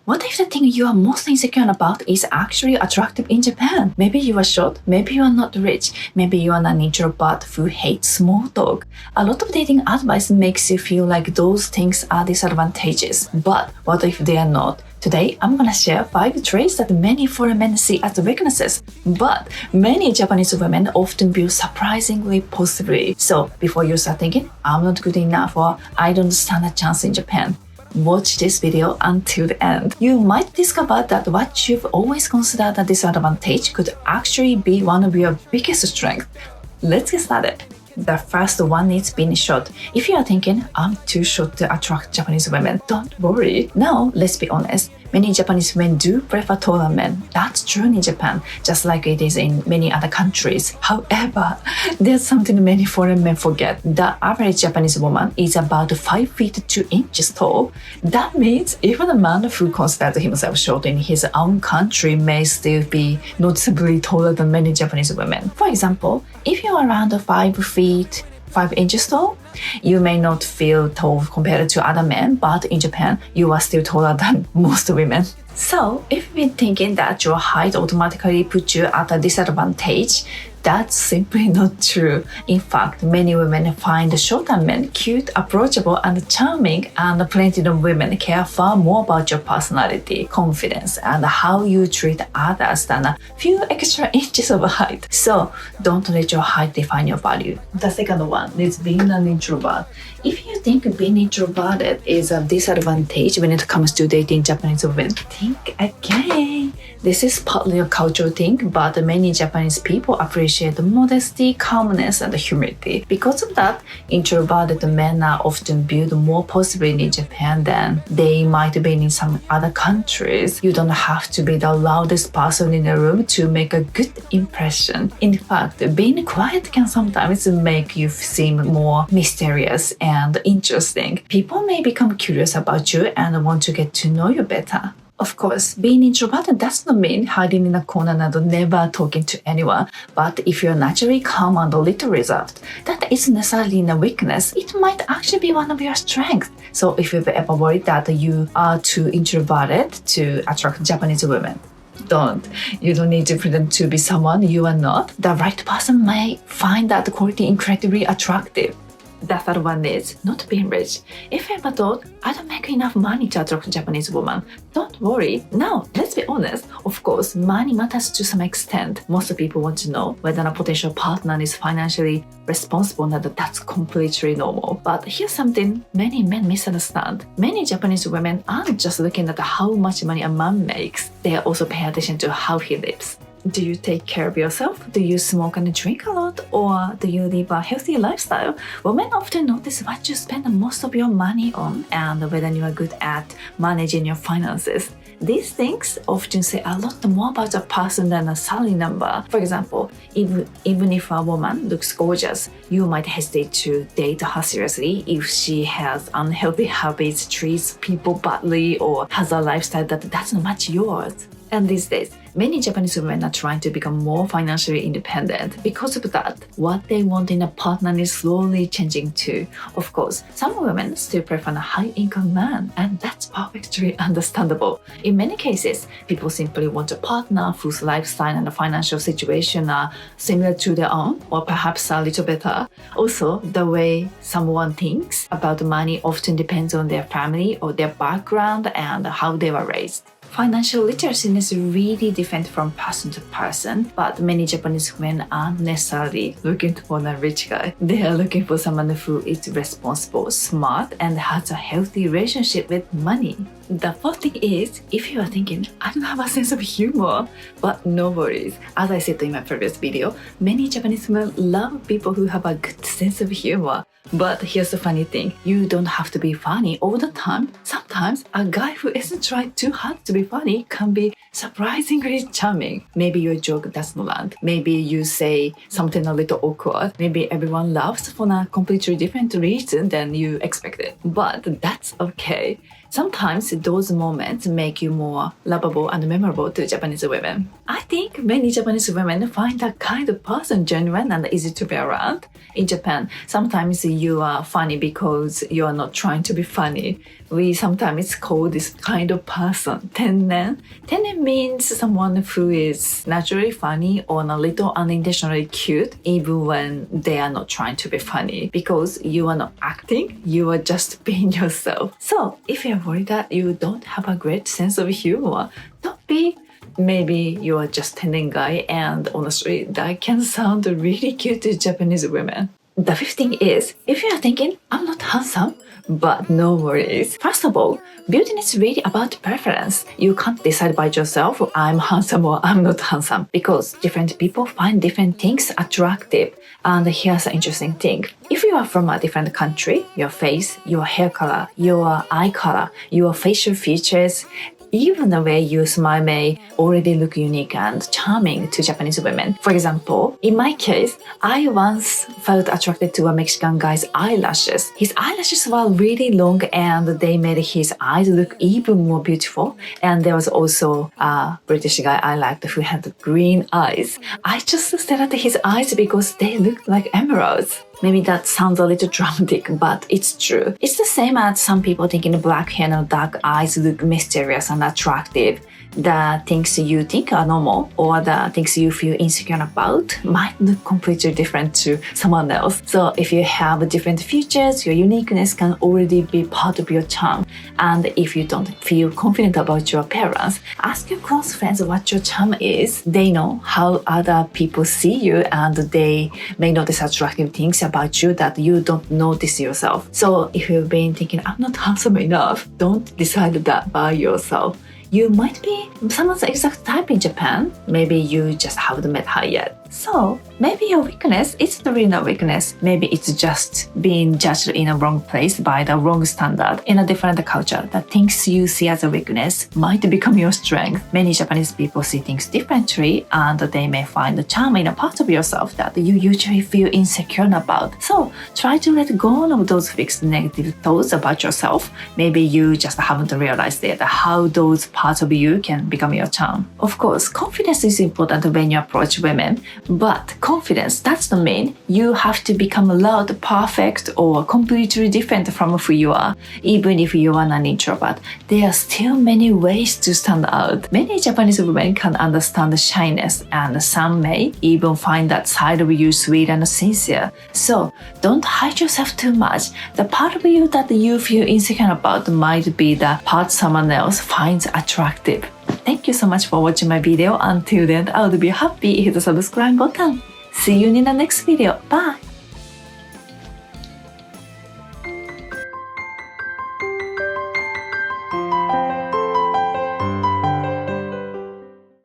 What if the thing you are most insecure about is actually attractive in Japan? Maybe you are short, maybe you are not rich, maybe you are an introvert who hates small talk. A lot of dating advice makes you feel like those things are disadvantages. But what if they are not? Today, I'm gonna share 5 traits that many foreign men see as weaknesses, but many Japanese women often view surprisingly positively. So, before you start thinking, I'm not good enough or I don't stand a chance in Japan, watch this video until the end. You might discover that what you've always considered a disadvantage could actually be one of your biggest strengths. Let's get started. The first one is being short. If you are thinking, I'm too short to attract Japanese women, don't worry. Now, let's be honest. Many Japanese women do prefer taller men. That's true in Japan, just like it is in many other countries. However, there's something many foreign men forget. The average Japanese woman is about 5 feet 2 inches tall. That means even a man who considers himself short in his own country may still be noticeably taller than many Japanese women. For example, if you're around 5 feet 5 inches tall, you may not feel tall compared to other men, but in Japan, you are still taller than most women. So, if you've been thinking that your height automatically puts you at a disadvantage, that's simply not true. In fact, many women find shorter men cute, approachable, and charming, and plenty of women care far more about your personality, confidence, and how you treat others than a few extra inches of height. So, don't let your height define your value. The second one is being an introvert. If you think being introverted is a disadvantage when it comes to dating Japanese women, think again. This is partly a cultural thing, but many Japanese people appreciate modesty, calmness, and humility. Because of that, introverted men are often viewed more positively in Japan than they might be in some other countries. You don't have to be the loudest person in the room to make a good impression. In fact, being quiet can sometimes make you seem more mysterious and interesting. People may become curious about you and want to get to know you better. Of course, being introverted does not mean hiding in a corner and never talking to anyone. But if you're naturally calm and a little reserved, that isn't necessarily a weakness. It might actually be one of your strengths. So if you've ever worried that you are too introverted to attract Japanese women, don't. You don't need to pretend to be someone you are not. The right person might find that quality incredibly attractive. The third one is not being rich. If you ever thought, I don't make enough money to attract a Japanese woman, don't worry. Now, let's be honest. Of course, money matters to some extent. Most people want to know whether a potential partner is financially responsible, and that's completely normal. But here's something many men misunderstand. Many Japanese women aren't just looking at how much money a man makes. They also pay attention to how he lives. Do you take care of yourself? Do you smoke and drink a lot? Or do you live a healthy lifestyle? Women often notice what you spend most of your money on and whether you are good at managing your finances. These things often say a lot more about a person than a salary number. For example, even if a woman looks gorgeous, you might hesitate to date her seriously if she has unhealthy habits, treats people badly, or has a lifestyle that doesn't match yours. And these days, many Japanese women are trying to become more financially independent. Because of that, what they want in a partner is slowly changing too. Of course, some women still prefer a high-income man, and that's perfectly understandable. In many cases, people simply want a partner whose lifestyle and financial situation are similar to their own, or perhaps a little better. Also, the way someone thinks about money often depends on their family or their background and how they were raised. Financial literacy is really different from person to person, but many Japanese women aren't necessarily looking for a rich guy. They are looking for someone who is responsible, smart, and has a healthy relationship with money. The fourth thing is, if you are thinking, I don't have a sense of humor, but no worries. As I said in my previous video, many Japanese women love people who have a good sense of humor. But here's the funny thing, you don't have to be funny all the time. Sometimes a guy who isn't trying too hard to be funny can be surprisingly charming. Maybe your joke doesn't land. Maybe you say something a little awkward. Maybe everyone laughs for a completely different reason than you expected. But that's okay. Sometimes those moments make you more lovable and memorable to Japanese women. I think many Japanese women find that kind of person genuine and easy to be around. In Japan, sometimes you are funny because you are not trying to be funny. We sometimes call this kind of person Tennen. Tennen means someone who is naturally funny or a little unintentionally cute even when they are not trying to be funny, because you are not acting, you are just being yourself. So if you're worried that you don't have a great sense of humor, don't be. Maybe you are just Tennen guy, and honestly that can sound really cute to Japanese women. The fifth thing is, if you are thinking, I'm not handsome, but no worries. First of all, beauty is really about preference. You can't decide by yourself, I'm handsome or I'm not handsome, because different people find different things attractive. And here's an interesting thing. If you are from a different country, your face, your hair color, your eye color, your facial features, even the way you smile may already look unique and charming to Japanese women. For example, in my case, I once felt attracted to a Mexican guy's eyelashes. His eyelashes were really long and they made his eyes look even more beautiful. And there was also a British guy I liked who had green eyes. I just stared at his eyes because they looked like emeralds. Maybe that sounds a little dramatic, but it's true. It's the same as some people thinking black hair and dark eyes look mysterious and attractive. The things you think are normal or the things you feel insecure about might look completely different to someone else. So if you have different features, your uniqueness can already be part of your charm. And if you don't feel confident about your appearance, ask your close friends what your charm is. They know how other people see you and they may notice attractive things about you that you don't notice yourself. So if you've been thinking, I'm not handsome enough, don't decide that by yourself. You might be someone's exact type in Japan. Maybe you just haven't met her yet. So maybe your weakness is the real weakness. Maybe it's just being judged in a wrong place by the wrong standard in a different culture. The things you see as a weakness might become your strength. Many Japanese people see things differently and they may find the charm in a part of yourself that you usually feel insecure about. So try to let go of those fixed negative thoughts about yourself. Maybe you just haven't realized yet how those parts of you can become your charm. Of course, confidence is important when you approach women. But confidence doesn't mean you have to become loud, perfect, or completely different from who you are. Even if you are an introvert, there are still many ways to stand out. Many Japanese women can understand shyness, and some may even find that side of you sweet and sincere. So don't hide yourself too much. The part of you that you feel insecure about might be the part someone else finds attractive. Thank you so much for watching my video. Until then, I would be happy if you hit the subscribe button. See you in the next video. Bye!